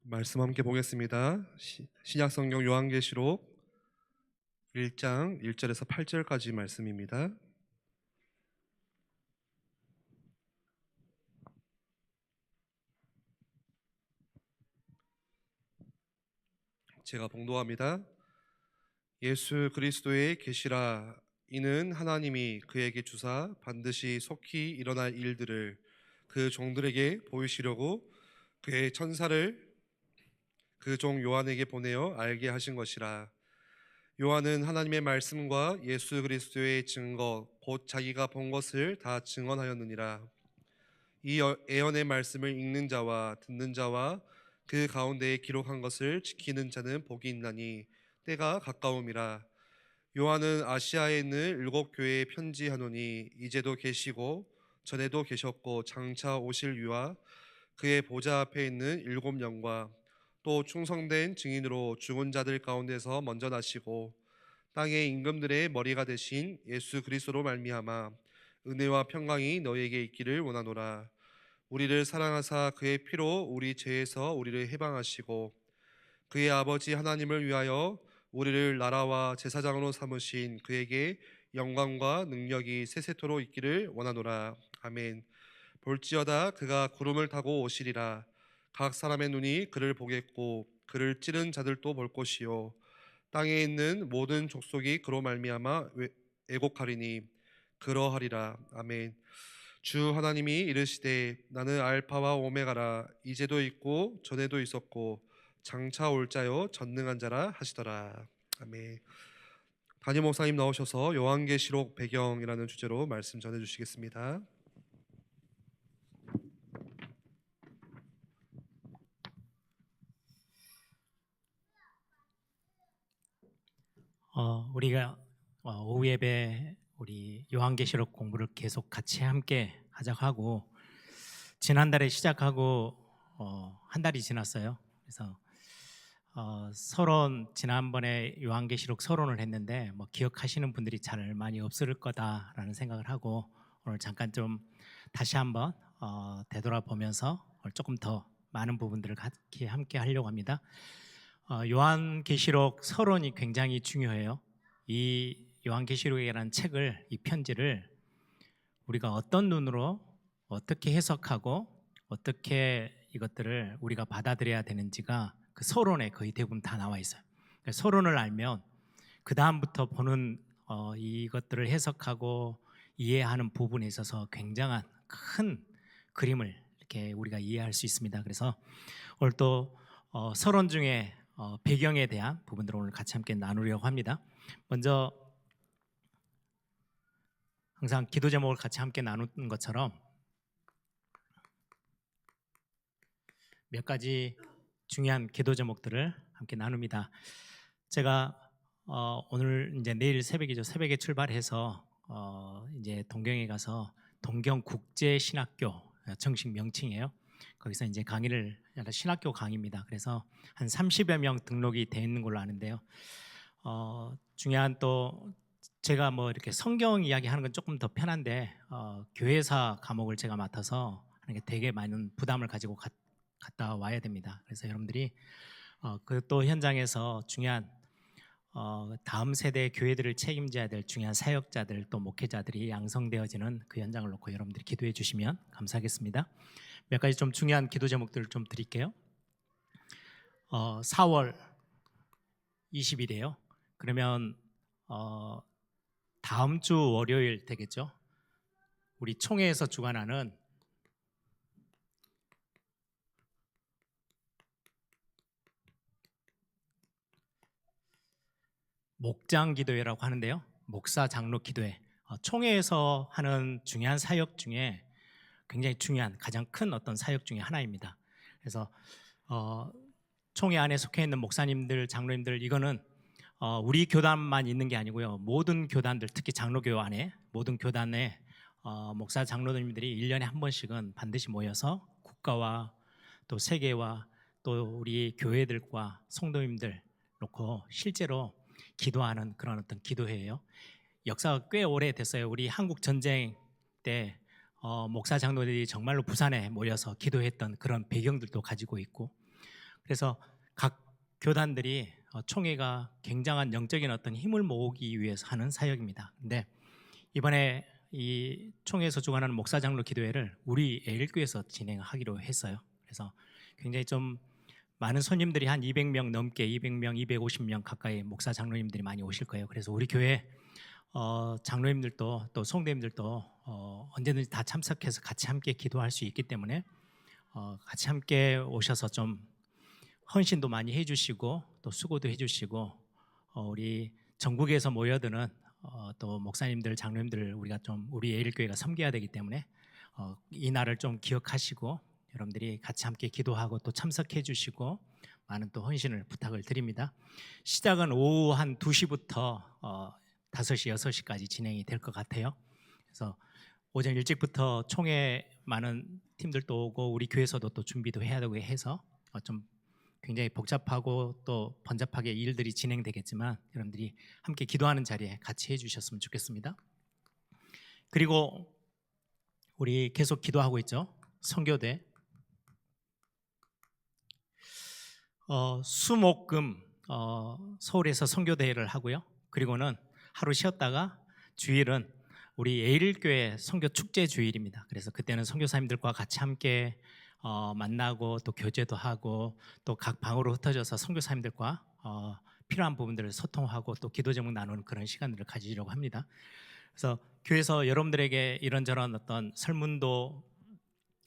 말씀 함께 보겠습니다. 신약성경 요한계시록 1장 1절에서 8절까지 말씀입니다. 제가 봉독합니다. 예수 그리스도의 계시라. 이는 하나님이 그에게 주사 반드시 속히 일어날 일들을 그 종들에게 보이시려고 그의 천사를 그 종 요한에게 보내어 알게 하신 것이라. 요한은 하나님의 말씀과 예수 그리스도의 증거 곧 자기가 본 것을 다 증언하였느니라. 이 예언의 말씀을 읽는 자와 듣는 자와 그 가운데에 기록한 것을 지키는 자는 복이 있나니 때가 가까움이라. 요한은 아시아에 있는 7교회에 편지하노니 이제도 계시고 전에도 계셨고 장차 오실 유와 그의 보좌 앞에 있는 7영과 또 충성된 증인으로 죽은 자들 가운데서 먼저 나시고 땅의 임금들의 머리가 되신 예수 그리스도로 말미암아 은혜와 평강이 너희에게 있기를 원하노라. 우리를 사랑하사 그의 피로 우리 죄에서 우리를 해방하시고 그의 아버지 하나님을 위하여 우리를 나라와 제사장으로 삼으신 그에게 영광과 능력이 세세토록 있기를 원하노라. 아멘. 볼지어다 그가 구름을 타고 오시리라. 각 사람의 눈이 그를 보겠고 그를 찌른 자들도 볼 것이요 땅에 있는 모든 족속이 그로 말미암아 애곡하리니 그러하리라. 아멘. 주 하나님이 이르시되 나는 알파와 오메가라. 이제도 있고 전에도 있었고 장차 올 자요 전능한 자라 하시더라. 아멘. 담임 목사님 나오셔서 요한계시록 배경이라는 주제로 말씀 전해 주시겠습니다. 우리가 오후 예배 우리 요한계시록 공부를 계속 같이 함께 하자고 하고 지난달에 시작하고 한 달이 지났어요. 그래서 서론 지난번에 요한계시록 서론을 했는데 기억하시는 분들이 잘 많이 없을 거다라는 생각을 하고 오늘 잠깐 좀 다시 한번 되돌아보면서 오늘 조금 더 많은 부분들을 같이 함께 하려고 합니다. 요한계시록 서론이 굉장히 중요해요. 이 요한계시록이라는 책을, 이 편지를 우리가 어떤 눈으로 어떻게 해석하고 어떻게 이것들을 우리가 받아들여야 되는지가 그 서론에 거의 대부분 다 나와 있어요. 서론을 알면 그 다음부터 보는 이것들을 해석하고 이해하는 부분에 있어서 굉장한 큰 그림을 이렇게 우리가 이해할 수 있습니다. 그래서 오늘 또 서론 중에 배경에 대한 부분들을 오늘 같이 함께 나누려고 합니다. 먼저 항상 기도 제목을 같이 함께 나누는 것처럼 몇 가지 중요한 기도 제목들을 함께 나눕니다. 제가 오늘 이제 내일 새벽이죠. 새벽에 출발해서 이제 동경에 가서 동경국제신학교 정식 명칭이에요. 거기서 이제 강의를 신학교 강의입니다. 그래서 한 30여 명 등록이 돼 있는 걸로 아는데요. 중요한 또 제가 이렇게 성경 이야기하는 건 조금 더 편한데 교회사 과목을 제가 맡아서 하는 게 되게 많은 부담을 가지고 갔다 와야 됩니다. 그래서 여러분들이 그 또 현장에서 중요한 다음 세대 교회들을 책임져야 될 중요한 사역자들 또 목회자들이 양성되어지는 그 현장을 놓고 여러분들이 기도해 주시면 감사하겠습니다. 몇 가지 좀 중요한 기도 제목들을 좀 드릴게요. 4월 20일이에요. 그러면 다음 주 월요일 되겠죠. 우리 총회에서 주관하는 목장 기도회라고 하는데요. 목사 장로 기도회. 총회에서 하는 중요한 사역 중에 굉장히 중요한 가장 큰 어떤 사역 중에 하나입니다. 그래서 총회 안에 속해 있는 목사님들, 장로님들 이거는 우리 교단만 있는 게 아니고요. 모든 교단들, 특히 장로교 안에 모든 교단에 목사 장로님들이 1년에 한 번씩은 반드시 모여서 국가와 또 세계와 또 우리 교회들과 성도님들 놓고 실제로 기도하는 그런 어떤 기도회예요. 역사가 꽤 오래됐어요. 우리 한국 전쟁 때 목사 장로들이 정말로 부산에 모여서 기도했던 그런 배경들도 가지고 있고 그래서 각 교단들이 총회가 굉장한 영적인 어떤 힘을 모으기 위해서 하는 사역입니다. 근데 이번에 이 총회에서 주관하는 목사 장로 기도회를 우리 애일교에서 진행하기로 했어요. 그래서 굉장히 좀 많은 손님들이 한 200명 넘게 200명, 250명 가까이 목사 장로님들이 많이 오실 거예요. 그래서 우리 교회 장로님들도 또 성도님들도 언제든지 다 참석해서 같이 함께 기도할 수 있기 때문에 같이 함께 오셔서 좀 헌신도 많이 해주시고 또 수고도 해주시고 우리 전국에서 모여드는 또 목사님들, 장로님들 우리가 좀 우리 예일교회가 섬겨야 되기 때문에 이 날을 좀 기억하시고 여러분들이 같이 함께 기도하고 또 참석해 주시고 많은 또 헌신을 부탁을 드립니다. 시작은 오후 한 2시부터 5시, 6시까지 진행이 될 것 같아요. 그래서 오전 일찍부터 총회 많은 팀들도 오고 우리 교회에서도 또 준비도 해야 되고 해서 좀 굉장히 복잡하고 또 번잡하게 일들이 진행되겠지만 여러분들이 함께 기도하는 자리에 같이 해주셨으면 좋겠습니다. 그리고 우리 계속 기도하고 있죠. 선교대 수목금 서울에서 선교대회를 하고요. 그리고는 하루 쉬었다가 주일은 우리 예일교회 선교 축제 주일입니다. 그래서 그때는 선교사님들과 같이 함께 만나고 또 교제도 하고 또 각 방으로 흩어져서 선교사님들과 필요한 부분들을 소통하고 또 기도 제목 나누는 그런 시간들을 가지려고 합니다. 그래서 교회에서 여러분들에게 이런저런 어떤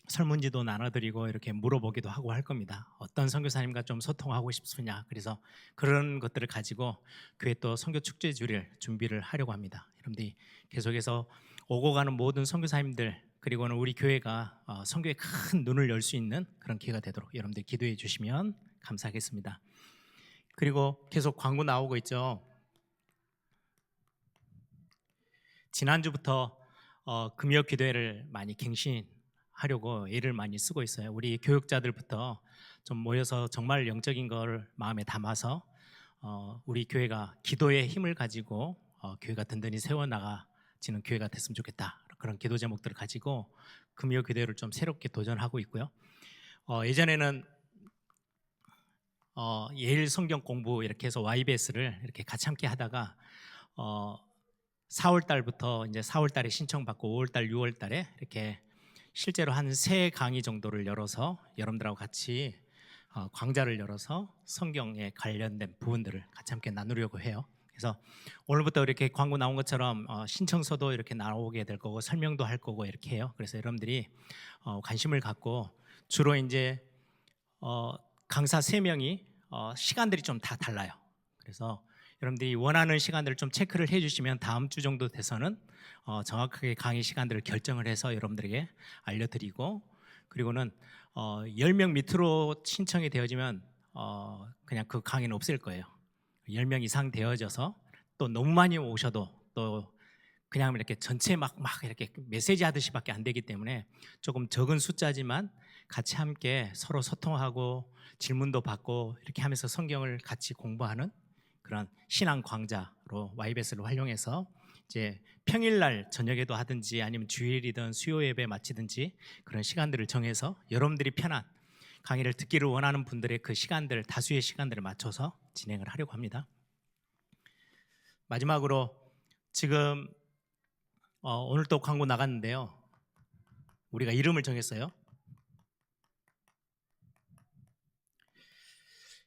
설문지도 나눠드리고 이렇게 물어보기도 하고 할 겁니다. 어떤 선교사님과 좀 소통하고 싶으냐. 그래서 그런 것들을 가지고 교회 또 선교 축제 주일 준비를 하려고 합니다. 여러분들이 계속해서 오고 가는 모든 선교사님들 그리고는 우리 교회가 선교에 큰 눈을 열 수 있는 그런 기회가 되도록 여러분들 기도해 주시면 감사하겠습니다. 그리고 계속 광고 나오고 있죠. 지난주부터 금요 기도회를 많이 갱신하려고 애를 많이 쓰고 있어요. 우리 교육자들부터 좀 모여서 정말 영적인 걸 마음에 담아서 우리 교회가 기도의 힘을 가지고 교회가 든든히 세워나가지는 교회가 됐으면 좋겠다. 그런 기도 제목들을 가지고 금요 기도회를 좀 새롭게 도전하고 있고요. 예전에는 예일 성경 공부 이렇게 해서 YBS를 이렇게 같이 함께 하다가 4월 달부터 이제 4월 달에 신청받고 5월 달, 6월 달에 이렇게 실제로 한 3강의 정도를 열어서 여러분들하고 같이 강좌를 열어서 성경에 관련된 부분들을 같이 함께 나누려고 해요. 그래서 오늘부터 이렇게 광고 나온 것처럼 신청서도 이렇게 나오게 될 거고 설명도 할 거고 이렇게 해요. 그래서 여러분들이 관심을 갖고 주로 이제 강사 3명이 시간들이 좀 다 달라요. 그래서 여러분들이 원하는 시간들을 좀 체크를 해주시면 다음 주 정도 돼서는 정확하게 강의 시간들을 결정을 해서 여러분들에게 알려드리고 그리고는 10명 밑으로 신청이 되어지면 그냥 그 강의는 없을 거예요. 10명 이상 되어져서 또 너무 많이 오셔도 또 그냥 이렇게 전체 막 이렇게 메시지 하듯이밖에 안 되기 때문에 조금 적은 숫자지만 같이 함께 서로 소통하고 질문도 받고 이렇게 하면서 성경을 같이 공부하는 그런 신앙 강좌로 YBS를 활용해서 이제 평일날 저녁에도 하든지 아니면 주일이든 수요 예배 마치든지 그런 시간들을 정해서 여러분들이 편한 강의를 듣기를 원하는 분들의 그 시간들 다수의 시간들을 맞춰서 진행을 하려고 합니다. 마지막으로 지금 오늘 또 광고 나갔는데요. 우리가 이름을 정했어요.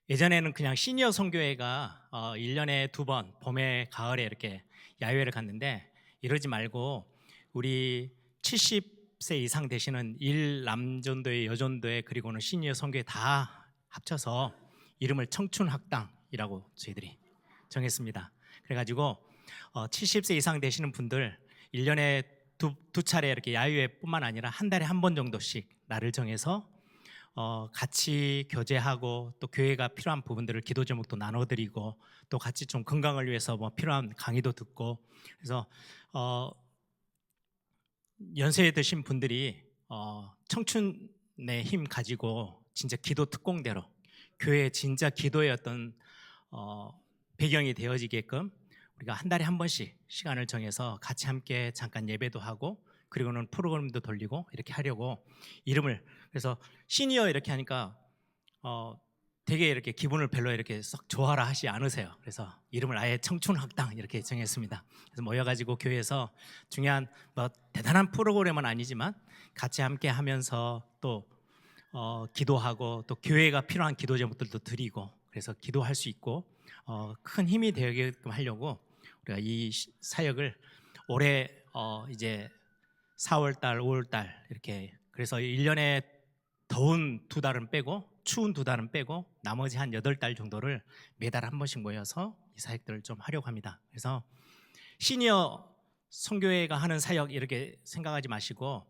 예전에는 그냥 시니어 선교회가 1년에 2번 봄에 가을에 이렇게 야유회를 갔는데 이러지 말고 우리 70세 이상 되시는 남전도회, 여전도회 그리고는 시니어 선교회 다 합쳐서 이름을 청춘학당이라고 저희들이 정했습니다. 그래가지고 70세 이상 되시는 분들 1년에 두 차례 이렇게 야유회뿐만 아니라 한 달에 한 번 정도씩 날을 정해서 같이 교제하고 또 교회가 필요한 부분들을 기도 제목도 나눠드리고 또 같이 좀 건강을 위해서 뭐 필요한 강의도 듣고 그래서 연세에 드신 분들이 청춘의 힘 가지고 진짜 기도 특공대로 교회의 진짜 기도의 어떤 배경이 되어지게끔 우리가 한 달에 한 번씩 시간을 정해서 같이 함께 잠깐 예배도 하고 그리고는 프로그램도 돌리고 이렇게 하려고 이름을 그래서 시니어 이렇게 하니까 되게 이렇게 기분을 별로 이렇게 썩 좋아라 하지 않으세요. 그래서 이름을 아예 청춘학당 이렇게 정했습니다. 그래서 모여가지고 교회에서 중요한 뭐 대단한 프로그램은 아니지만 같이 함께 하면서 또 기도하고 또 교회가 필요한 기도 제목들도 드리고 그래서 기도할 수 있고 큰 힘이 되게끔 하려고 우리가 이 사역을 올해 이제 4월 달, 5월 달 이렇게 그래서 1년에 더운 2달은 빼고 추운 2달은 빼고 나머지 한 8달 정도를 매달 한 번씩 모여서 이 사역들을 좀 하려고 합니다. 그래서 시니어 선교회가 하는 사역 이렇게 생각하지 마시고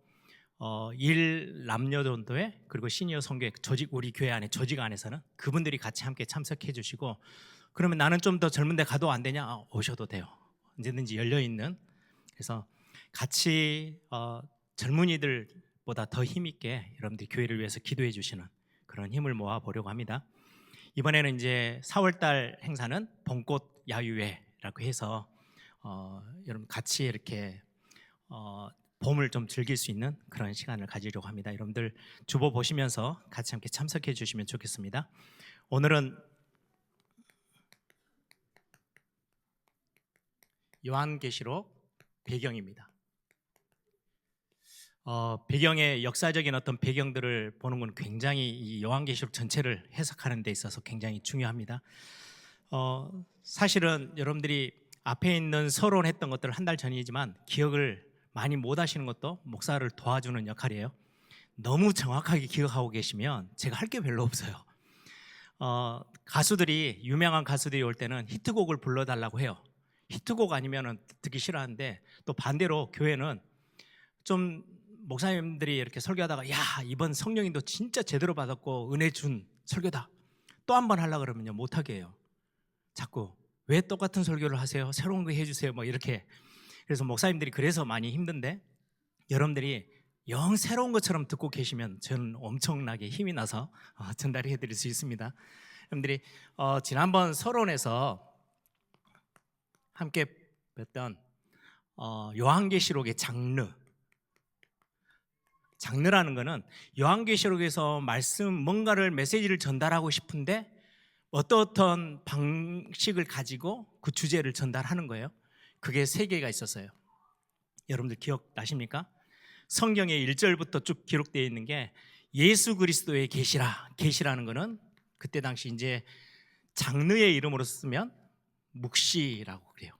일 남녀전도회 그리고 시니어 선교회 조직 우리 교회 안에 조직 안에서는 그분들이 같이 함께 참석해 주시고 그러면 나는 좀 더 젊은데 가도 안 되냐? 오셔도 돼요. 언제든지 열려 있는 그래서 같이 젊은이들보다 더 힘있게 여러분들이 교회를 위해서 기도해 주시는 그런 힘을 모아 보려고 합니다. 이번에는 이제 4월달 행사는 봄꽃 야유회라고 해서 여러분 같이 이렇게 봄을 좀 즐길 수 있는 그런 시간을 가지려고 합니다. 여러분들 주보 보시면서 같이 함께 참석해 주시면 좋겠습니다. 오늘은 요한계시록 배경입니다. 배경의 역사적인 어떤 배경들을 보는 건 굉장히 이 요한계시록 전체를 해석하는 데 있어서 굉장히 중요합니다. 사실은 여러분들이 앞에 있는 서론했던 것들을 한 달 전이지만 기억을 많이 못 하시는 것도 목사를 도와주는 역할이에요. 너무 정확하게 기억하고 계시면 제가 할 게 별로 없어요. 가수들이 유명한 가수들이 올 때는 히트곡을 불러달라고 해요. 히트곡 아니면 듣기 싫어하는데 또 반대로 교회는 좀 목사님들이 이렇게 설교하다가 야 이번 성령인도 진짜 제대로 받았고 은혜 준 설교다 또 한 번 하려고 그러면요 못하게 해요. 자꾸 왜 똑같은 설교를 하세요? 새로운 거 해주세요 뭐 이렇게. 그래서 목사님들이 그래서 많이 힘든데 여러분들이 영 새로운 것처럼 듣고 계시면 저는 엄청나게 힘이 나서 전달해 드릴 수 있습니다. 여러분들이 지난번 서론에서 함께 뵀던 요한계시록의 장르라는 것은 요한계시록에서 뭔가를 메시지를 전달하고 싶은데 어떤 방식을 가지고 그 주제를 전달하는 거예요. 그게 3개가 있었어요. 여러분들 기억나십니까? 성경에 1절부터 쭉 기록되어 있는 게 예수 그리스도의 계시라는 것은 그때 당시 이제 장르의 이름으로 쓰면 묵시라고 그래요.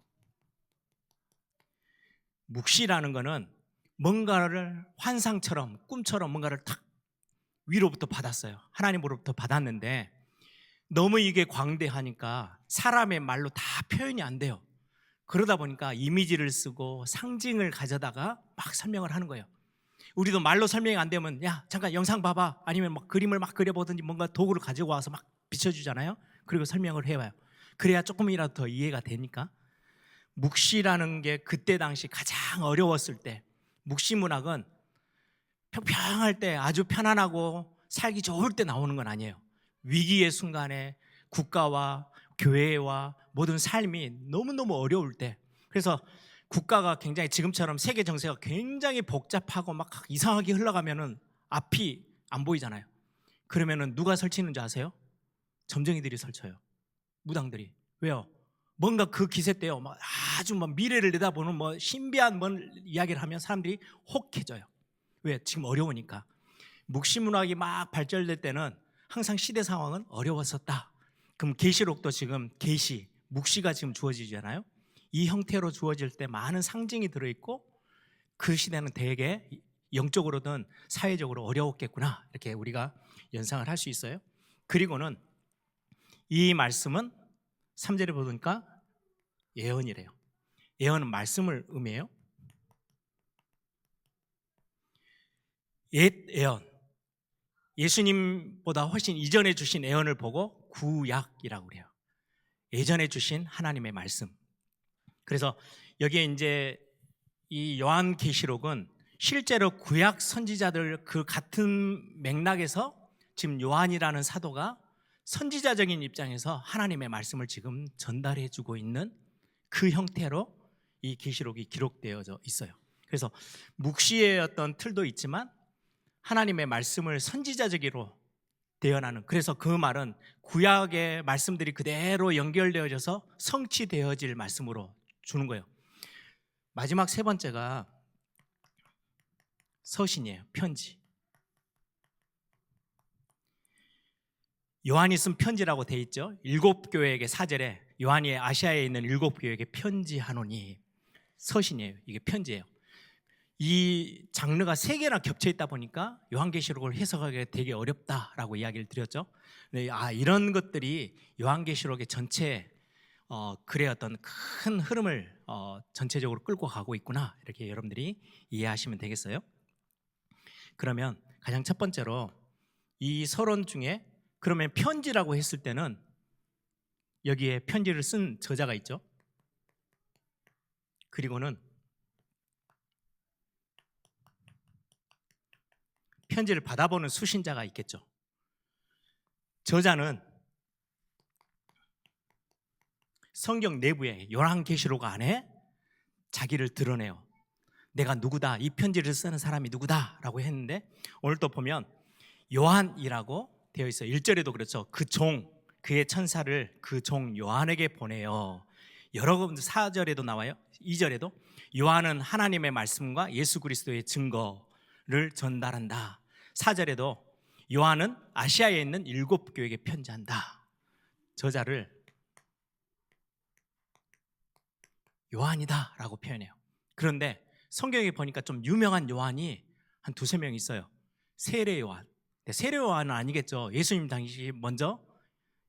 묵시라는 것은 뭔가를 환상처럼 꿈처럼 뭔가를 탁 위로부터 받았어요. 하나님으로부터 받았는데 너무 이게 광대하니까 사람의 말로 다 표현이 안 돼요. 그러다 보니까 이미지를 쓰고 상징을 가져다가 막 설명을 하는 거예요. 우리도 말로 설명이 안 되면 야 잠깐 영상 봐봐 아니면 막 그림을 막 그려보든지 뭔가 도구를 가지고 와서 막 비춰주잖아요. 그리고 설명을 해봐요. 그래야 조금이라도 더 이해가 되니까. 묵시라는 게 그때 당시 가장 어려웠을 때 묵시문학은 평평할 때 아주 편안하고 살기 좋을 때 나오는 건 아니에요. 위기의 순간에 국가와 교회와 모든 삶이 너무너무 어려울 때 그래서 국가가 굉장히 지금처럼 세계 정세가 굉장히 복잡하고 막 이상하게 흘러가면은 앞이 안 보이잖아요. 그러면은 누가 설치는 줄 아세요? 점쟁이들이 설쳐요. 무당들이. 왜요? 뭔가 그 기세 때요. 막 아주 막 미래를 내다보는 뭐 신비한 뭔 이야기를 하면 사람들이 혹해져요. 왜? 지금 어려우니까. 묵시문학이 막 발전될 때는 항상 시대 상황은 어려웠었다. 그럼 계시록도 지금 묵시가 지금 주어지잖아요. 이 형태로 주어질 때 많은 상징이 들어있고 그 시대는 되게 영적으로든 사회적으로 어려웠겠구나 이렇게 우리가 연상을 할 수 있어요. 그리고는 이 말씀은 3절에 보니까 예언이래요. 예언은 말씀을 의미해요. 옛 예언, 예수님보다 훨씬 이전에 주신 예언을 보고 구약이라고 그래요. 예전에 주신 하나님의 말씀. 그래서 여기에 이제 이 요한계시록은 실제로 구약 선지자들 그 같은 맥락에서 지금 요한이라는 사도가 선지자적인 입장에서 하나님의 말씀을 지금 전달해 주고 있는 그 형태로 이 계시록이 기록되어져 있어요. 그래서 묵시의 어떤 틀도 있지만 하나님의 말씀을 선지자적으로 대언하는, 그래서 그 말은 구약의 말씀들이 그대로 연결되어져서 성취되어질 말씀으로 주는 거예요. 마지막 세 번째가 서신이에요. 편지. 요한이 쓴 편지라고 돼 있죠. 7교회에게 4절에 요한이 아시아에 있는 7교회에게 편지하노니, 서신이에요. 이게 편지예요. 이 장르가 세 개나 겹쳐 있다 보니까 요한계시록을 해석하기가 되게 어렵다라고 이야기를 드렸죠. 근데 이런 것들이 요한계시록의 전체 글의 어떤 큰 흐름을 전체적으로 끌고 가고 있구나, 이렇게 여러분들이 이해하시면 되겠어요. 그러면 가장 첫 번째로 이 서론 중에, 그러면 편지라고 했을 때는 여기에 편지를 쓴 저자가 있죠. 그리고는 편지를 받아보는 수신자가 있겠죠. 저자는 성경 내부에 요한계시록 안에 자기를 드러내요. 내가 누구다, 이 편지를 쓰는 사람이 누구다라고 했는데, 오늘 또 보면 요한이라고 되어 있어요. 1절에도 그렇죠. 그 종, 그의 천사를 그 종 요한에게 보내요. 여러 군데 4절에도 나와요. 2절에도 요한은 하나님의 말씀과 예수 그리스도의 증거를 전달한다. 4절에도 요한은 아시아에 있는 7교회에게 편지한다. 저자를 요한이다 라고 표현해요. 그런데 성경에 보니까 좀 유명한 요한이 한 두세 명 있어요. 세례 요한. 세례 요한은 아니겠죠. 예수님 당시 먼저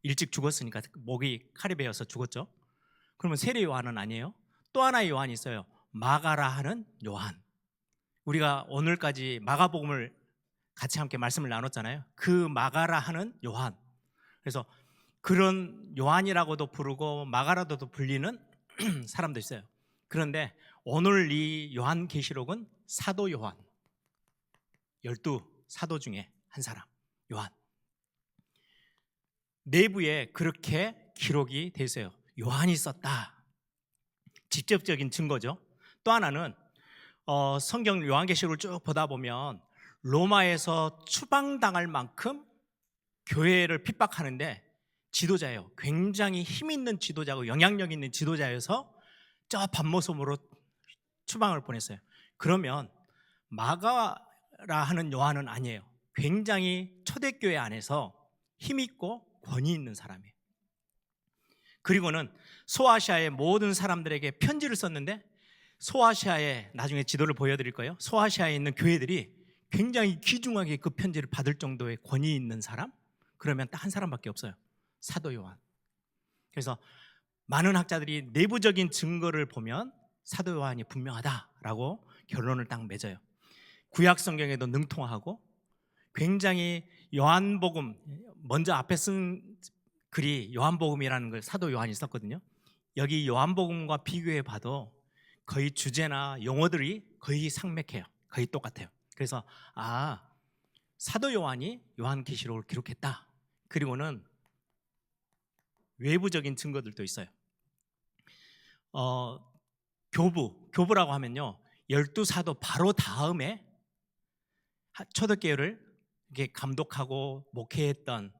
일찍 죽었으니까, 목이 칼에 베어서 죽었죠. 그러면 세례 요한은 아니에요. 또 하나의 요한이 있어요. 마가라 하는 요한. 우리가 오늘까지 마가복음을 같이 함께 말씀을 나눴잖아요. 그 마가라 하는 요한. 그래서 그런 요한이라고도 부르고 마가라도도 불리는 사람도 있어요. 그런데 오늘 이 요한계시록은 사도 요한, 12사도 중에 한 사람 요한. 내부에 그렇게 기록이 돼 있어요. 요한이 썼다. 직접적인 증거죠. 또 하나는 성경 요한계시록을 쭉 보다 보면 로마에서 추방당할 만큼 교회를 핍박하는데 지도자예요. 굉장히 힘 있는 지도자고 영향력 있는 지도자여서 저 밤모섬으로 추방을 보냈어요. 그러면 마가라 하는 요한은 아니에요. 굉장히 초대교회 안에서 힘 있고 권위 있는 사람이에요. 그리고는 소아시아의 모든 사람들에게 편지를 썼는데, 소아시아에 나중에 지도를 보여드릴 거예요. 소아시아에 있는 교회들이 굉장히 귀중하게 그 편지를 받을 정도의 권위 있는 사람? 그러면 딱 한 사람밖에 없어요. 사도 요한. 그래서 많은 학자들이 내부적인 증거를 보면 사도 요한이 분명하다라고 결론을 딱 맺어요. 구약 성경에도 능통하고 굉장히 요한복음, 먼저 앞에 쓴 글이 요한복음이라는 걸 사도 요한이 썼거든요. 여기 요한복음과 비교해 봐도 거의 주제나 용어들이 거의 상맥해요. 거의 똑같아요. 그래서 사도 요한이 요한계시록을 기록했다. 그리고는 외부적인 증거들도 있어요. 교부라고 하면요, 12사도 바로 다음에 초대교회를 이렇게 감독하고 목회했던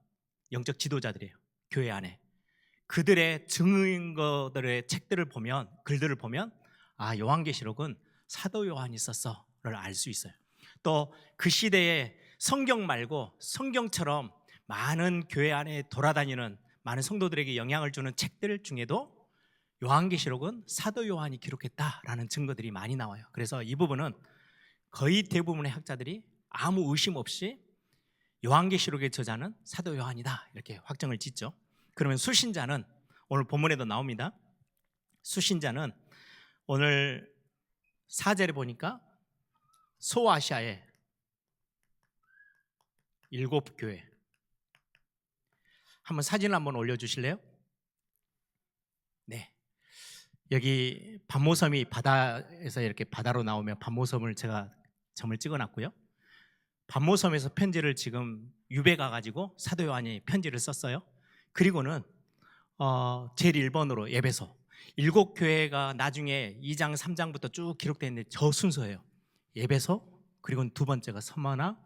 영적 지도자들이에요. 교회 안에. 그들의 증거들의 책들을 보면, 글들을 보면 요한계시록은 사도 요한이 썼어를 알 수 있어요. 또 그 시대에 성경 말고 성경처럼 많은 교회 안에 돌아다니는 많은 성도들에게 영향을 주는 책들 중에도 요한계시록은 사도 요한이 기록했다라는 증거들이 많이 나와요. 그래서 이 부분은 거의 대부분의 학자들이 아무 의심 없이 요한계시록의 저자는 사도 요한이다, 이렇게 확정을 짓죠. 그러면 수신자는, 오늘 본문에도 나옵니다. 수신자는 오늘 4절에 보니까 소아시아의 7교회. 한번 사진을 한번 올려주실래요? 네. 여기 밤모섬이 바다에서 이렇게 바다로 나오면 밤모섬을 제가 점을 찍어놨고요. 밤모섬에서 편지를 지금 유배 가가지고 사도 요한이 편지를 썼어요. 그리고는 제일 1번으로 에베소. 7교회가 나중에 2장 3장부터 쭉 기록되어 있는데 저 순서예요. 에베소, 그리고 두 번째가 서머나,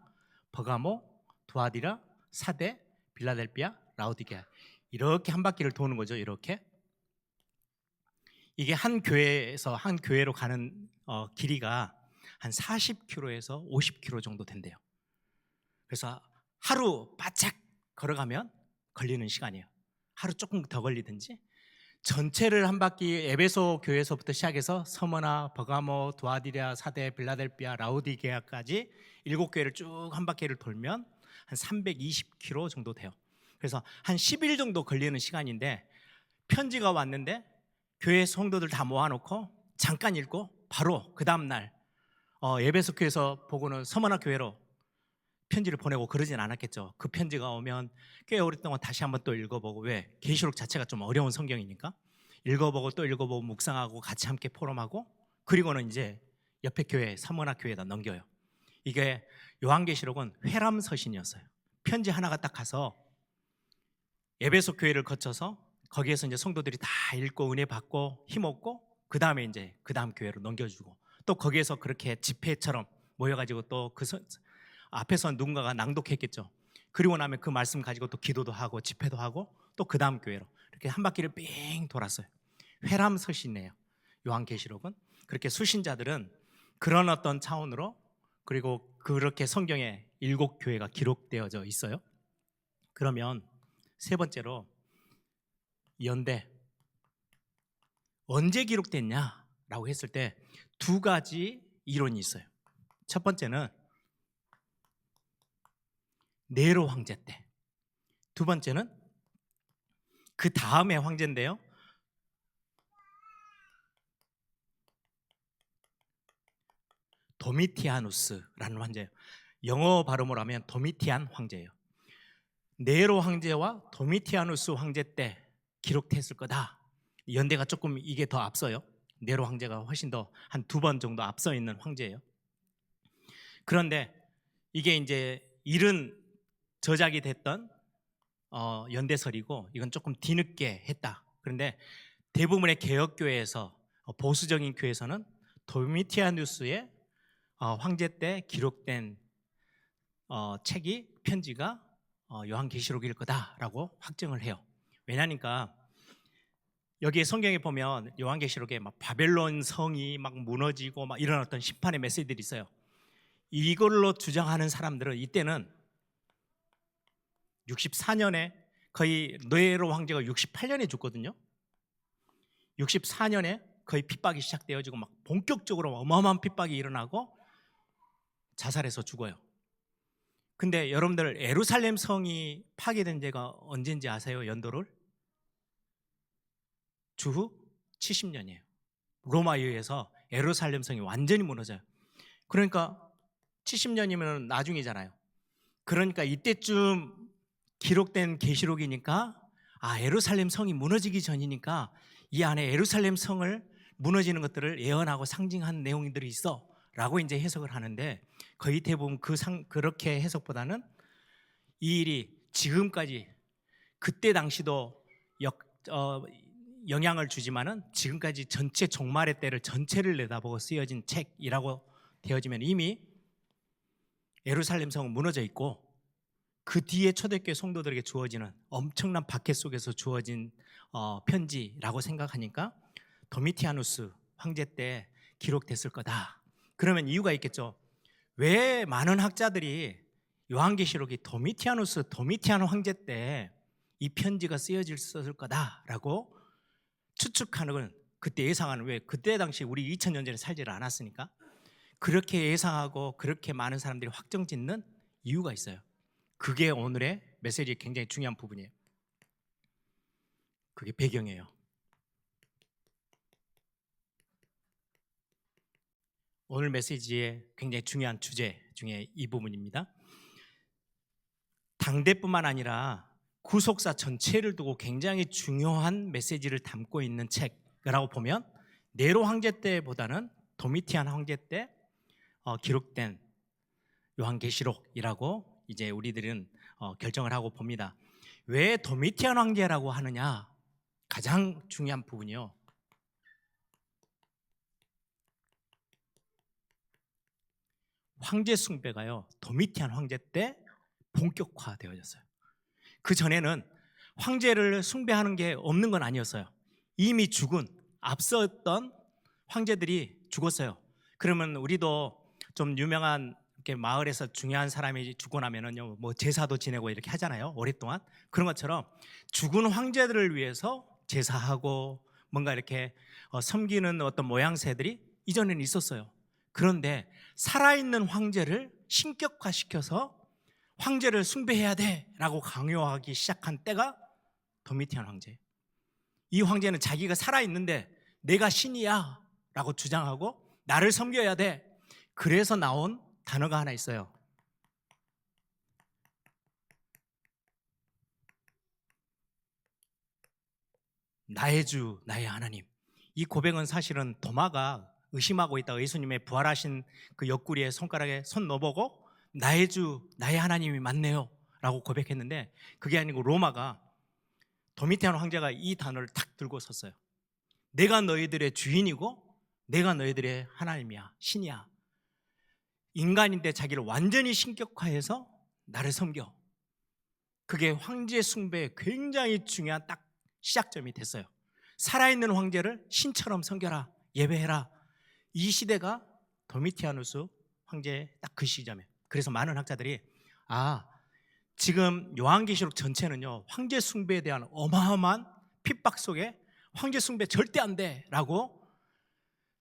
버가모, 두아디라, 사대, 빌라델비아, 라오디게아 이렇게 한 바퀴를 도는 거죠. 이렇게 이게 한 교회에서 한 교회로 가는 길이가 한 40km에서 50km 정도 된대요. 그래서 하루 바짝 걸어가면 걸리는 시간이에요. 하루 조금 더 걸리든지 전체를 한 바퀴 에베소 교회에서부터 시작해서 서머나, 버가모, 두아디랴, 사대, 빌라델비아, 라오디게아까지 7교회를 쭉 한 바퀴를 돌면 한 320km 정도 돼요. 그래서 한 10일 정도 걸리는 시간인데 편지가 왔는데 교회 성도들 다 모아놓고 잠깐 읽고 바로 그 다음날 에베소 교회에서 보고는 서머나 교회로 편지를 보내고 그러진 않았겠죠. 그 편지가 오면 꽤 오랫동안 다시 한번 또 읽어보고, 왜? 계시록 자체가 좀 어려운 성경이니까 읽어보고 또 읽어보고 묵상하고 같이 함께 포럼하고, 그리고는 이제 옆에 교회 서머나 교회에다 넘겨요. 이게 요한계시록은 회람서신이었어요. 편지 하나가 딱 가서 에베소 교회를 거쳐서 거기에서 이제 성도들이 다 읽고 은혜 받고 힘없고 그 다음에 이제 그 다음 교회로 넘겨주고, 또 거기에서 그렇게 집회처럼 모여가지고 또 그 앞에서 누군가가 낭독했겠죠. 그리고 나면 그 말씀 가지고 또 기도도 하고 집회도 하고 또 그 다음 교회로 이렇게 한 바퀴를 삥 돌았어요. 회람서신이에요. 요한계시록은. 그렇게 수신자들은 그런 어떤 차원으로, 그리고 그렇게 성경에 7교회가 기록되어져 있어요. 그러면 세 번째로 연대 언제 기록됐냐라고 했을 때 두 가지 이론이 있어요. 첫 번째는 네로 황제 때, 두 번째는 그 다음의 황제인데요, 도미티아누스라는 황제예요. 영어 발음으로 하면 도미티안 황제예요. 네로 황제와 도미티아누스 황제 때 기록됐을 거다. 연대가 조금 이게 더 앞서요. 네로 황제가 훨씬 더 한 2번 정도 앞서 있는 황제예요. 그런데 이게 이제 이른 저작이 됐던 연대설이고, 이건 조금 뒤늦게 했다. 그런데 대부분의 개혁교회에서 보수적인 교회에서는 도미티아누스의 황제 때 기록된 책이 편지가 요한계시록일 거다라고 확정을 해요. 왜냐니까 여기에 성경에 보면 요한계시록에 막 바벨론 성이 막 무너지고 막 이런 어떤 심판의 메시지들이 있어요. 이걸로 주장하는 사람들은 이때는 64년에 거의 네로 황제가 68년에 죽거든요. 64년에 거의 핍박이 시작되어지고 막 본격적으로 어마어마한 핍박이 일어나고 자살해서 죽어요. 근데 여러분들 예루살렘 성이 파괴된 지가 언제인지 아세요? 연도를? 주후 70년이에요. 로마에 의해서 예루살렘 성이 완전히 무너져요. 그러니까 70년이면 나중이잖아요. 그러니까 이때쯤 기록된 계시록이니까 예루살렘 성이 무너지기 전이니까 이 안에 예루살렘 성을 무너지는 것들을 예언하고 상징한 내용들이 있어 라고 이제 해석을 하는데, 거의 대부분 그렇게 해석보다는 이 일이 지금까지, 그때 당시도 영향을 주지만은 지금까지 전체 종말의 때를 전체를 내다보고 쓰여진 책이라고 되어지면 이미 예루살렘 성은 무너져 있고, 그 뒤에 초대교회 성도들에게 주어지는 엄청난 박해 속에서 주어진 편지라고 생각하니까 도미티아누스 황제 때 기록됐을 거다. 그러면 이유가 있겠죠. 왜 많은 학자들이 요한계시록이 도미티안 황제 때 이 편지가 쓰여졌을 거다라고 추측하는 건, 그때 예상하는, 왜? 그때 당시 우리 2000년 전에 살지를 않았으니까 그렇게 예상하고 그렇게 많은 사람들이 확정짓는 이유가 있어요. 그게 오늘의 메시지의 굉장히 중요한 부분이에요. 그게 배경이에요. 오늘 메시지의 굉장히 중요한 주제 중에 이 부분입니다. 당대뿐만 아니라 구속사 전체를 두고 굉장히 중요한 메시지를 담고 있는 책이라고 보면 네로 황제 때보다는 도미티안 황제 때 기록된 요한계시록이라고 이제 우리들은 결정을 하고 봅니다. 왜 도미티안 황제라고 하느냐? 가장 중요한 부분이요, 황제 숭배가요 도미티안 황제 때 본격화되어졌어요. 그 전에는 황제를 숭배하는 게 없는 건 아니었어요. 이미 죽은 앞섰던 황제들이 죽었어요. 그러면 우리도 좀 유명한 이렇게 마을에서 중요한 사람이 죽고 나면은요, 뭐 제사도 지내고 이렇게 하잖아요. 오랫동안 그런 것처럼 죽은 황제들을 위해서 제사하고 뭔가 이렇게 섬기는 어떤 모양새들이 이전에는 있었어요. 그런데 살아있는 황제를 신격화시켜서 황제를 숭배해야 돼라고 강요하기 시작한 때가 도미티안 황제. 이 황제는 자기가 살아있는데 내가 신이야 라고 주장하고 나를 섬겨야 돼. 그래서 나온 단어가 하나 있어요. 나의 주, 나의 하나님. 이 고백은 사실은 도마가 의심하고 있다가 예수님의 부활하신 그 옆구리에 손가락에 손 넣어보고 나의 주, 나의 하나님이 맞네요 라고 고백했는데, 그게 아니고 로마가, 도미티안 황제가 이 단어를 탁 들고 섰어요. 내가 너희들의 주인이고 내가 너희들의 하나님이야, 신이야. 인간인데 자기를 완전히 신격화해서 나를 섬겨. 그게 황제 숭배의 굉장히 중요한 딱 시작점이 됐어요. 살아있는 황제를 신처럼 섬겨라, 예배해라. 이 시대가 도미티아누스 황제의 딱 그 시점이에요. 그래서 많은 학자들이 지금 요한계시록 전체는요, 황제 숭배에 대한 어마어마한 핍박 속에 황제 숭배 절대 안 돼라고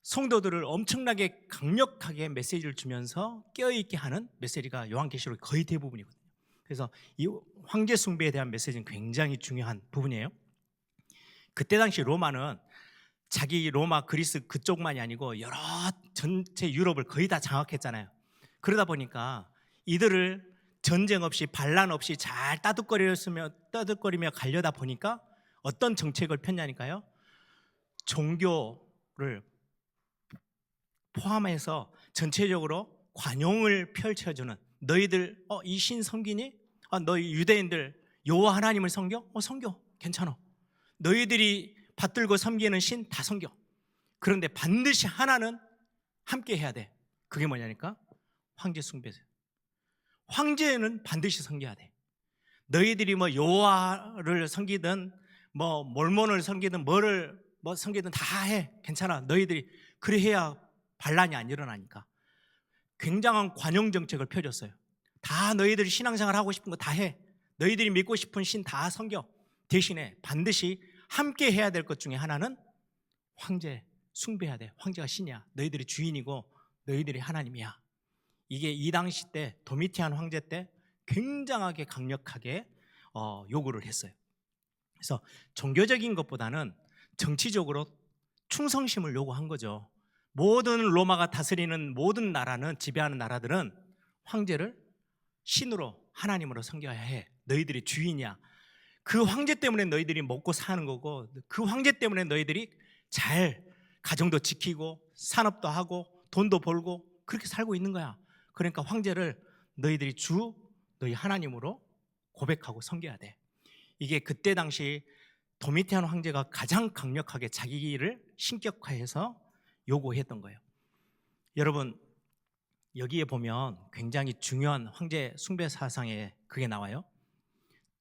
성도들을 엄청나게 강력하게 메시지를 주면서 깨어있게 하는 메시지가 요한계시록 거의 대부분이거든요. 그래서 이 황제 숭배에 대한 메시지는 굉장히 중요한 부분이에요. 그때 당시 로마는 자기 로마 그리스 그쪽만이 아니고 여러 전체 유럽을 거의 다 장악했잖아요. 그러다 보니까 이들을 전쟁 없이 반란 없이 잘 따뜻거리며 가려다 보니까 어떤 정책을 폈냐니까요. 종교를 포함해서 전체적으로 관용을 펼쳐주는, 너희들 이 신 섬기니? 너희 유대인들 여호와 하나님을 섬겨? 섬겨, 괜찮아. 너희들이 받들고 섬기는 신 다 섬겨. 그런데 반드시 하나는 함께 해야 돼. 그게 뭐냐니까 황제 숭배세요. 황제는 반드시 섬겨야 돼. 너희들이 뭐 여호와를 섬기든 뭐 몰몬을 섬기든 뭐를 섬기든 다 해, 괜찮아. 너희들이 그래 해야 반란이 안 일어나니까 굉장한 관용 정책을 펴줬어요. 다 너희들이 신앙생활 하고 싶은 거 다 해. 너희들이 믿고 싶은 신 다 섬겨. 대신에 반드시 함께 해야 될 것 중에 하나는 황제 숭배해야 돼. 황제가 신이야. 너희들이 주인이고 너희들이 하나님이야. 이게 이 당시 때 도미티안 황제 때 굉장하게 강력하게 요구를 했어요. 그래서 종교적인 것보다는 정치적으로 충성심을 요구한 거죠. 모든 로마가 다스리는 모든 나라는, 지배하는 나라들은 황제를 신으로, 하나님으로 섬겨야 해. 너희들이 주인이야. 그 황제 때문에 너희들이 먹고 사는 거고, 그 황제 때문에 너희들이 잘 가정도 지키고 산업도 하고 돈도 벌고 그렇게 살고 있는 거야. 그러니까 황제를 너희들이 주, 너희 하나님으로 고백하고 섬겨야 돼. 이게 그때 당시 도미티안 황제가 가장 강력하게 자기를 신격화해서 요구했던 거예요. 여러분, 여기에 보면 굉장히 중요한 황제 숭배 사상에 그게 나와요.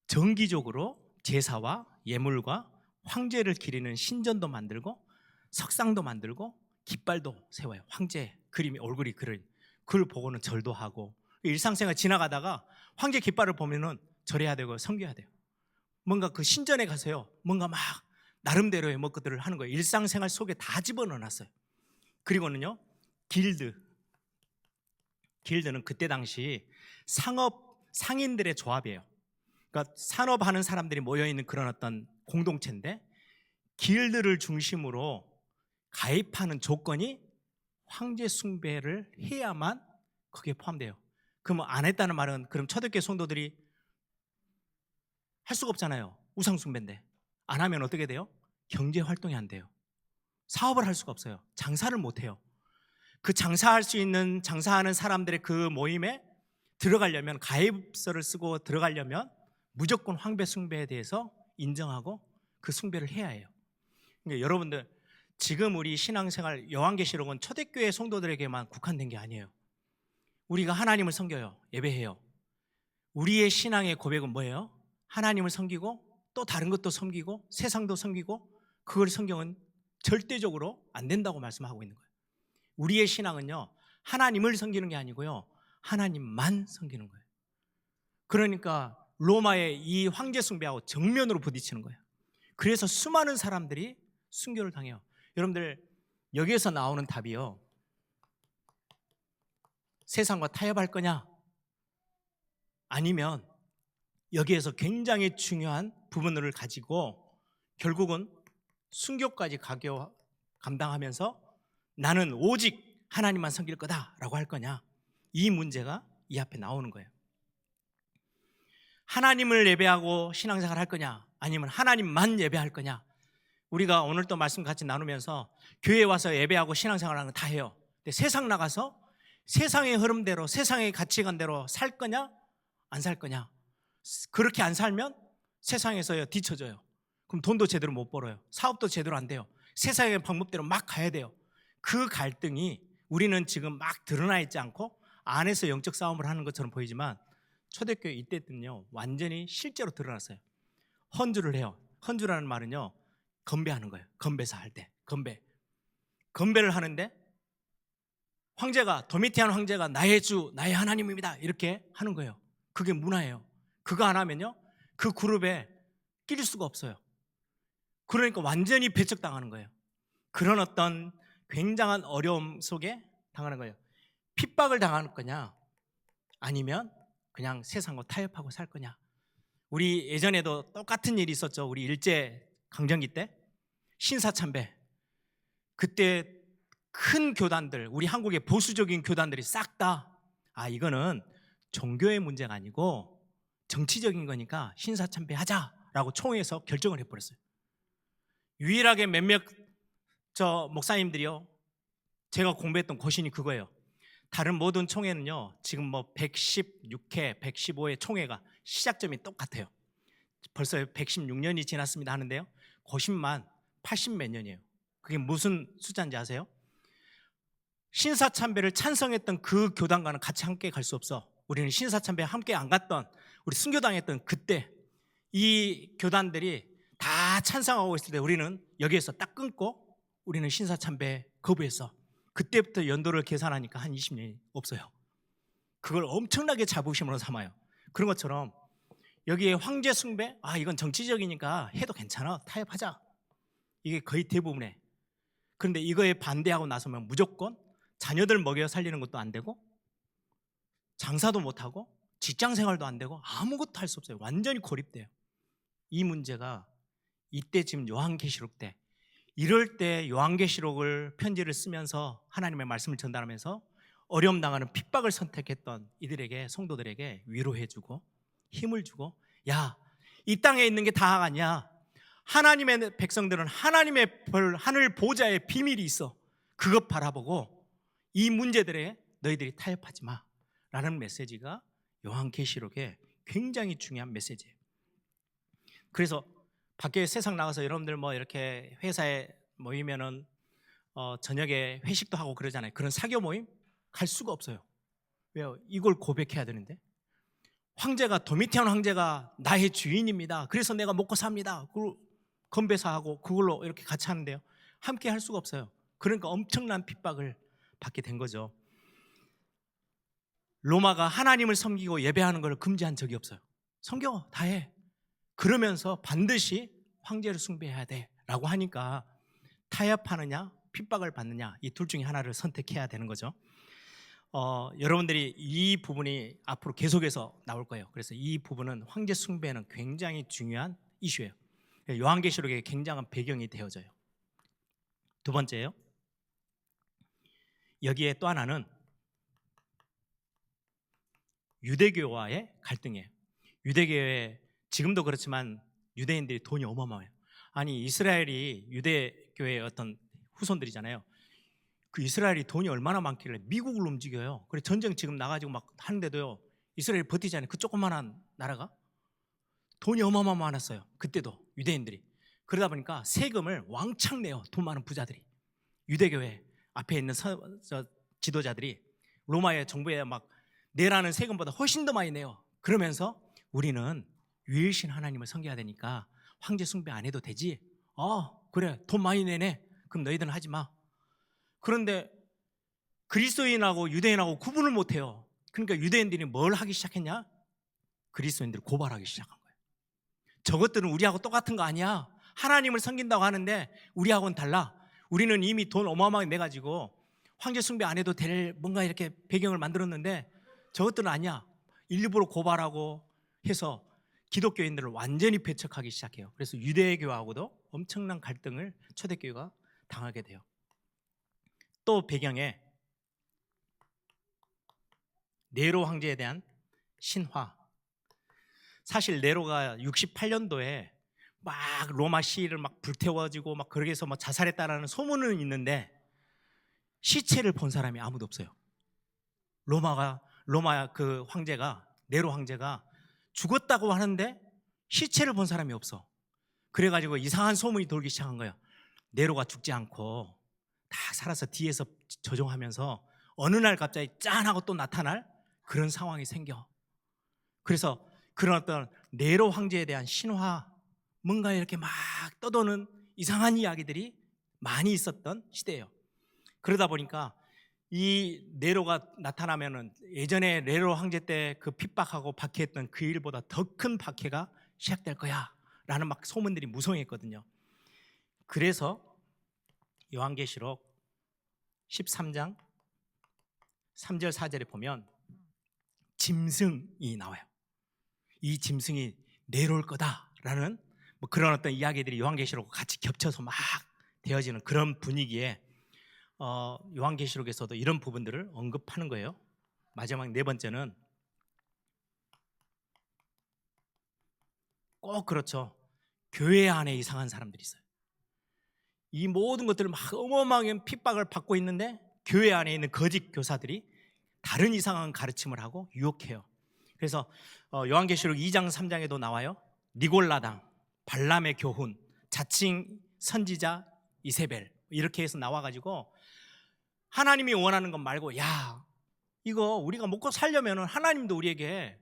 정기적으로 제사와 예물과 황제를 기리는 신전도 만들고 석상도 만들고 깃발도 세워요. 황제 그림이, 얼굴이 그린, 그걸 보고는 절도 하고, 일상생활 지나가다가 황제 깃발을 보면은 절해야 되고 섬겨야 돼요. 뭔가 그 신전에 가서요, 뭔가 막 나름대로의 것들을 하는 거예요. 일상생활 속에 다 집어넣어놨어요. 그리고는요, 길드는 그때 당시 상인들의 조합이에요. 그러니까 산업하는 사람들이 모여있는 그런 어떤 공동체인데, 길드를 중심으로 가입하는 조건이 황제 숭배를 해야만 그게 포함돼요. 그럼 안 했다는 말은, 그럼 초대교회 성도들이 할 수가 없잖아요. 우상 숭배인데 안 하면 어떻게 돼요? 경제 활동이 안 돼요. 사업을 할 수가 없어요. 장사를 못 해요. 그 장사할 수 있는, 장사하는 사람들의 그 모임에 들어가려면, 가입서를 쓰고 들어가려면 무조건 황제 숭배에 대해서 인정하고 그 숭배를 해야 해요. 그러니까 여러분들, 지금 우리 신앙생활 요한계시록은 초대교회 성도들에게만 국한된 게 아니에요. 우리가 하나님을 섬겨요. 예배해요. 우리의 신앙의 고백은 뭐예요? 하나님을 섬기고 또 다른 것도 섬기고 세상도 섬기고, 그걸 성경은 절대적으로 안 된다고 말씀하고 있는 거예요. 우리의 신앙은요, 하나님을 섬기는 게 아니고요, 하나님만 섬기는 거예요. 그러니까 로마의 이 황제 숭배하고 정면으로 부딪히는 거예요. 그래서 수많은 사람들이 순교를 당해요. 여러분들, 여기에서 나오는 답이요, 세상과 타협할 거냐, 아니면 여기에서 굉장히 중요한 부분을 가지고 결국은 순교까지 감당하면서 나는 오직 하나님만 섬길 거다라고 할 거냐, 이 문제가 이 앞에 나오는 거예요. 하나님을 예배하고 신앙생활 할 거냐, 아니면 하나님만 예배할 거냐. 우리가 오늘 또 말씀 같이 나누면서 교회에 와서 예배하고 신앙생활 하는 거 다 해요. 근데 세상 나가서 세상의 흐름대로, 세상의 가치관대로 살 거냐, 안 살 거냐. 그렇게 안 살면 세상에서 뒤처져요. 그럼 돈도 제대로 못 벌어요. 사업도 제대로 안 돼요. 세상의 방법대로 막 가야 돼요. 그 갈등이 우리는 지금 막 드러나 있지 않고 안에서 영적 싸움을 하는 것처럼 보이지만, 초대교회 이때는요 완전히 실제로 드러났어요. 헌주를 해요. 헌주라는 말은요 건배하는 거예요. 건배사 할 때 건배를 하는데, 황제가, 도미티안 황제가 나의 주, 나의 하나님입니다 이렇게 하는 거예요. 그게 문화예요. 그거 안 하면요 그 그룹에 끼릴 수가 없어요. 그러니까 완전히 배척당하는 거예요. 그런 어떤 굉장한 어려움 속에 당하는 거예요. 핍박을 당하는 거냐, 아니면 그냥 세상과 타협하고 살 거냐. 우리 예전에도 똑같은 일이 있었죠. 우리 일제 강점기 때 신사참배, 그때 큰 교단들, 우리 한국의 보수적인 교단들이 싹 다 이거는 종교의 문제가 아니고 정치적인 거니까 신사참배하자라고 총회에서 결정을 해버렸어요. 유일하게 몇몇 목사님들이요, 제가 공부했던 고신이 그거예요. 다른 모든 총회는요 지금 뭐 116회, 115회 총회가 시작점이 똑같아요. 벌써 116년이 지났습니다 하는데요, 고신만 80몇 년이에요. 그게 무슨 숫자인지 아세요? 신사참배를 찬성했던 그 교단과는 같이 함께 갈 수 없어. 우리는 신사참배 함께 안 갔던, 우리 순교당했던 그때 이 교단들이 다 찬성하고 있을 때 우리는 여기에서 딱 끊고 우리는 신사참배 거부했어. 그때부터 연도를 계산하니까 한 20년이 없어요. 그걸 엄청나게 자부심으로 삼아요. 그런 것처럼 여기에 황제 숭배, 이건 정치적이니까 해도 괜찮아, 타협하자, 이게 거의 대부분에. 그런데 이거에 반대하고 나서면 무조건 자녀들 먹여 살리는 것도 안 되고, 장사도 못하고, 직장생활도 안 되고, 아무것도 할 수 없어요. 완전히 고립돼요. 이 문제가 이때 지금 요한계시록 때, 이럴 때 요한계시록을 편지를 쓰면서 하나님의 말씀을 전달하면서 어려움 당하는 핍박을 선택했던 이들에게, 성도들에게 위로해주고 힘을 주고, 야, 이 땅에 있는 게 다가 아니야. 하나님의 백성들은 하나님의 하늘 보좌의 비밀이 있어. 그것 바라보고 이 문제들에 너희들이 타협하지 마 라는 메시지가 요한계시록의 굉장히 중요한 메시지예요. 그래서 밖에 세상 나가서 여러분들 뭐 이렇게 회사에 모이면은 저녁에 회식도 하고 그러잖아요. 그런 사교 모임 갈 수가 없어요. 왜요? 이걸 고백해야 되는데. 황제가, 도미티안 황제가 나의 주인입니다. 그래서 내가 먹고 삽니다. 그걸 건배사하고 그걸로 이렇게 같이 하는데요, 함께 할 수가 없어요. 그러니까 엄청난 핍박을 받게 된 거죠. 로마가 하나님을 섬기고 예배하는 걸 금지한 적이 없어요. 섬겨, 다 해. 그러면서 반드시 황제를 숭배해야 돼 라고 하니까 타협하느냐 핍박을 받느냐, 이 둘 중에 하나를 선택해야 되는 거죠. 여러분들이 이 부분이 앞으로 계속해서 나올 거예요. 그래서 이 부분은 황제 숭배는 굉장히 중요한 이슈예요. 요한계시록의 굉장한 배경이 되어져요. 두 번째요, 여기에 또 하나는 유대교와의 갈등이에요. 유대교회, 지금도 그렇지만 유대인들이 돈이 어마어마해요. 아니, 이스라엘이 유대교회의 어떤 후손들이잖아요. 그 이스라엘이 돈이 얼마나 많길래 미국을 움직여요. 그래 전쟁 지금 나가지고 막 하는데도요, 이스라엘이 버티잖아요. 그 조그만한 나라가 돈이 어마어마했어요. 그때도 유대인들이. 그러다 보니까 세금을 왕창 내요. 돈 많은 부자들이. 유대교회 앞에 있는 지도자들이 로마의 정부에 막 내라는 세금보다 훨씬 더 많이 내요. 그러면서 우리는 유일신 하나님을 섬겨야 되니까 황제 숭배 안 해도 되지. 그래, 돈 많이 내네. 그럼 너희들은 하지 마. 그런데 그리스도인하고 유대인하고 구분을 못해요. 그러니까 유대인들이 뭘 하기 시작했냐? 그리스도인들을 고발하기 시작한 거예요. 저것들은 우리하고 똑같은 거 아니야. 하나님을 섬긴다고 하는데 우리하고는 달라. 우리는 이미 돈 어마어마하게 내가지고 황제 숭배 안 해도 될 뭔가 이렇게 배경을 만들었는데 저것들은 아니야. 일부러 고발하고 해서 기독교인들을 완전히 배척하기 시작해요. 그래서 유대교하고도 엄청난 갈등을 초대교회가 당하게 돼요. 또 배경에 네로 황제에 대한 신화. 사실 네로가 68년도에 막 로마 시위를 막 불태워지고 막 그러게 해서 막 자살했다라는 소문은 있는데 시체를 본 사람이 아무도 없어요. 로마 그 황제가 네로 황제가 죽었다고 하는데 시체를 본 사람이 없어. 그래가지고 이상한 소문이 돌기 시작한 거예요. 네로가 죽지 않고 다 살아서 뒤에서 조종하면서 어느 날 갑자기 짠 하고 또 나타날 그런 상황이 생겨. 그래서 그런 어떤 네로 황제에 대한 신화, 뭔가 이렇게 막 떠도는 이상한 이야기들이 많이 있었던 시대예요. 그러다 보니까 이 네로가 나타나면은 예전에 네로 황제 때 그 핍박하고 박해했던 그 일보다 더 큰 박해가 시작될 거야 라는 막 소문들이 무성했거든요. 그래서 요한계시록 13장 3절 4절에 보면 짐승이 나와요. 이 짐승이 내려올 거다라는 뭐 그런 어떤 이야기들이 요한계시록과 같이 겹쳐서 막 되어지는 그런 분위기에 요한계시록에서도 이런 부분들을 언급하는 거예요. 마지막 네 번째는 꼭 그렇죠. 교회 안에 이상한 사람들이 있어요. 이 모든 것들을 막 어마어마하게 핍박을 받고 있는데 교회 안에 있는 거짓 교사들이 다른 이상한 가르침을 하고 유혹해요. 그래서 요한계시록 2장 3장에도 나와요. 니골라당, 발람의 교훈, 자칭 선지자 이세벨 이렇게 해서 나와가지고 하나님이 원하는 것 말고 야 이거 우리가 먹고 살려면 하나님도 우리에게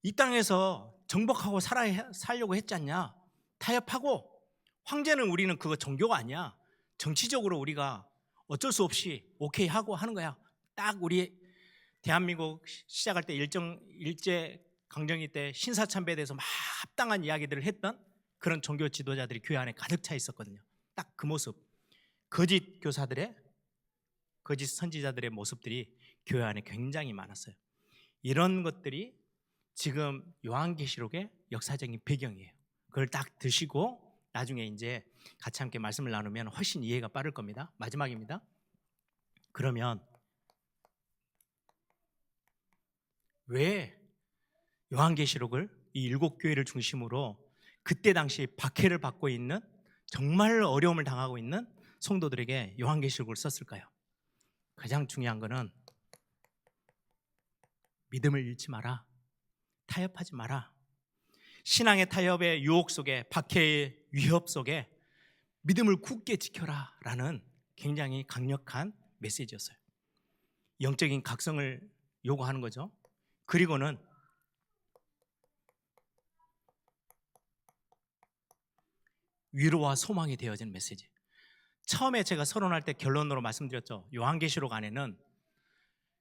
이 땅에서 정복하고 살려고 했지 않냐. 타협하고 황제는 우리는 그거 종교가 아니야. 정치적으로 우리가 어쩔 수 없이 오케이 하고 하는 거야. 딱 우리 대한민국 시작할 때 일제 강점기 때 신사참배에 대해서 막 합당한 이야기들을 했던 그런 종교 지도자들이 교회 안에 가득 차 있었거든요. 딱 그 모습, 거짓 교사들의 거짓 선지자들의 모습들이 교회 안에 굉장히 많았어요. 이런 것들이 지금 요한계시록의 역사적인 배경이에요. 그걸 딱 드시고 나중에 이제 같이 함께 말씀을 나누면 훨씬 이해가 빠를 겁니다. 마지막입니다. 그러면 왜 요한계시록을 이 7교회를 중심으로 그때 당시 박해를 받고 있는 정말 어려움을 당하고 있는 성도들에게 요한계시록을 썼을까요? 가장 중요한 거는 믿음을 잃지 마라. 타협하지 마라. 신앙의 타협의 유혹 속에 박해의 위협 속에 믿음을 굳게 지켜라 라는 굉장히 강력한 메시지였어요. 영적인 각성을 요구하는 거죠. 그리고는 위로와 소망이 되어진 메시지. 처음에 제가 서론할 때 결론으로 말씀드렸죠. 요한계시록 안에는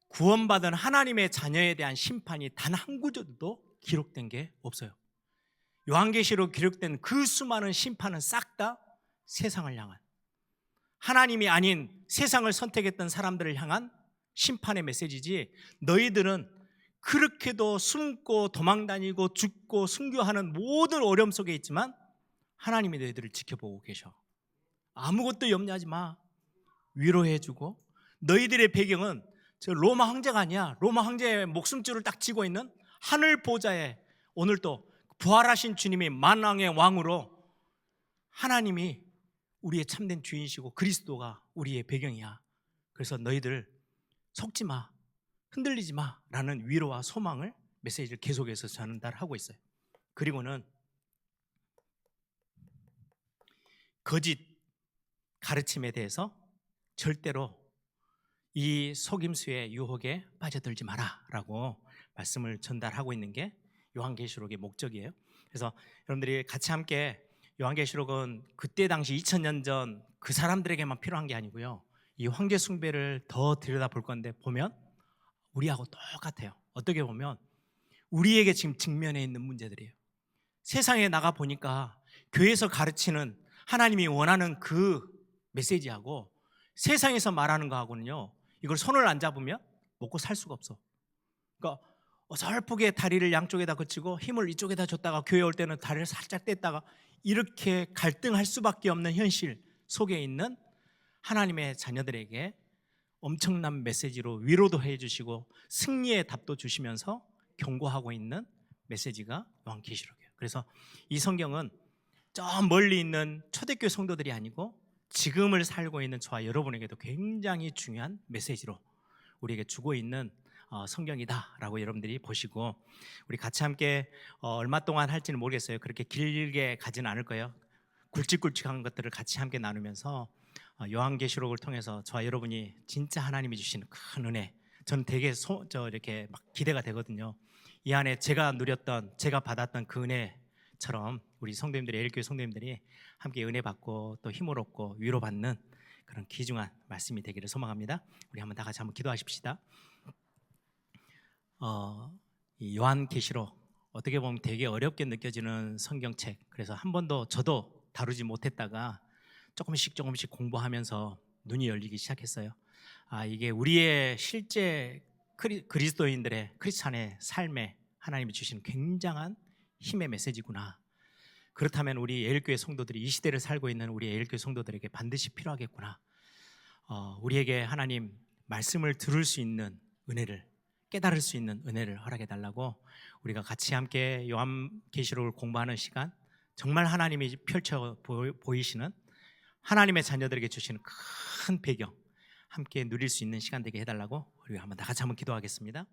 구원받은 하나님의 자녀에 대한 심판이 단 한 구절도 기록된 게 없어요. 요한계시록 기록된 그 수많은 심판은 싹 다 세상을 향한, 하나님이 아닌 세상을 선택했던 사람들을 향한 심판의 메시지지, 너희들은 그렇게도 숨고 도망다니고 죽고 순교하는 모든 어려움 속에 있지만 하나님이 너희들을 지켜보고 계셔. 아무것도 염려하지 마. 위로해주고, 너희들의 배경은 저 로마 황제가 아니야. 로마 황제의 목숨줄을 딱 쥐고 있는 하늘 보좌에 오늘 또 부활하신 주님이 만왕의 왕으로 하나님이 우리의 참된 주인이시고 그리스도가 우리의 배경이야. 그래서 너희들 속지 마, 흔들리지 마 라는 위로와 소망을 메시지를 계속해서 전달하고 있어요. 그리고는 거짓 가르침에 대해서 절대로 이 속임수의 유혹에 빠져들지 마라 라고 말씀을 전달하고 있는 게 요한계시록의 목적이에요. 그래서 여러분들이 같이 함께 요한계시록은 그때 당시 2000년 전 그 사람들에게만 필요한 게 아니고요. 이 황제 숭배를 더 들여다볼 건데 보면 우리하고 똑같아요. 어떻게 보면 우리에게 지금 직면해 있는 문제들이에요. 세상에 나가 보니까 교회에서 가르치는 하나님이 원하는 그 메시지하고 세상에서 말하는 거하고는요, 이걸 손을 안 잡으면 먹고 살 수가 없어. 그러니까 어설프게 다리를 양쪽에다 거치고 힘을 이쪽에다 줬다가 교회 올 때는 다리를 살짝 뗐다가 이렇게 갈등할 수밖에 없는 현실 속에 있는 하나님의 자녀들에게 엄청난 메시지로 위로도 해주시고 승리의 답도 주시면서 경고하고 있는 메시지가 요한계시록이에요. 그래서 이 성경은 저 멀리 있는 초대교회 성도들이 아니고 지금을 살고 있는 저와 여러분에게도 굉장히 중요한 메시지로 우리에게 주고 있는 성경이다라고 여러분들이 보시고, 우리 같이 함께 얼마 동안 할지는 모르겠어요. 그렇게 길게 가지는 않을 거예요. 굵직굵직한 것들을 같이 함께 나누면서 요한계시록을 통해서 저와 여러분이 진짜 하나님이 주시는 큰 은혜, 저는 되게 이렇게 막 기대가 되거든요. 이 안에 제가 누렸던, 제가 받았던 그 은혜처럼 우리 성도님들이, 예일교회 성도님들이 함께 은혜 받고 또 힘을 얻고 위로받는 그런 귀중한 말씀이 되기를 소망합니다. 우리 한번 다 같이 한번 기도하십시다. 이 요한계시록 어떻게 보면 되게 어렵게 느껴지는 성경책, 그래서 한 번도 저도 다루지 못했다가 조금씩 공부하면서 눈이 열리기 시작했어요. 이게 우리의 실제 그리스도인들의, 크리스찬의 삶에 하나님이 주신 굉장한 힘의 메시지구나. 그렇다면 우리 예일교회 성도들이, 이 시대를 살고 있는 우리 예일교회 성도들에게 반드시 필요하겠구나. 우리에게 하나님 말씀을 들을 수 있는 은혜를, 깨달을 수 있는 은혜를 허락해 달라고, 우리가 같이 함께 요한계시록을 공부하는 시간, 정말 하나님이 펼쳐 보이시는 하나님의 자녀들에게 주시는 큰 배경 함께 누릴 수 있는 시간 되게 해달라고 우리 한번 다 같이 한번 기도하겠습니다.